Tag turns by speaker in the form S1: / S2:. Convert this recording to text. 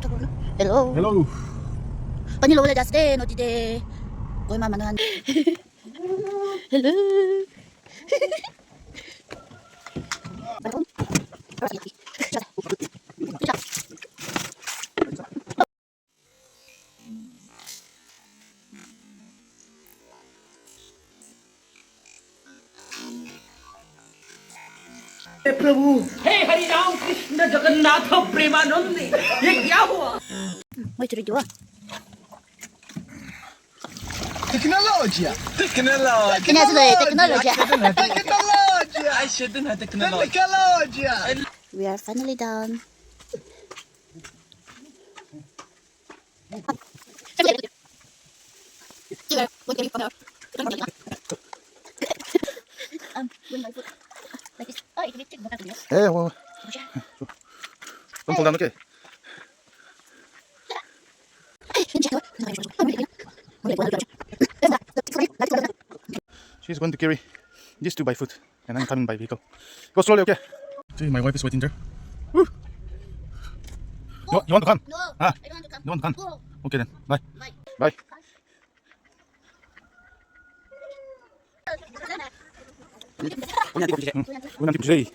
S1: Hello.
S2: Hello.
S1: Panilo wala Justin, o dide. Koy mamanan. Hello.
S3: प्रभु हे हरि राम कृष्ण जगन्नाथ प्रेमानंद ये क्या हुआ
S1: May tiri dua.
S2: Teknologia.
S3: I shouldn't have technology
S2: Teknologia.
S1: We are finally done. When my foot like this. Oh, it will take bakal dia.
S2: Eh, wow. Don't fall down, okay? She's going to carry these two by foot, and I'm coming by vehicle. Go slowly, okay? See, my wife is waiting there. Woo! You want to come?
S1: No,
S2: Ah,
S1: I don't want to come.
S2: you want to come?
S1: Go.
S2: Okay then, bye.
S1: Bye.
S2: Bye. Unang tipo siya.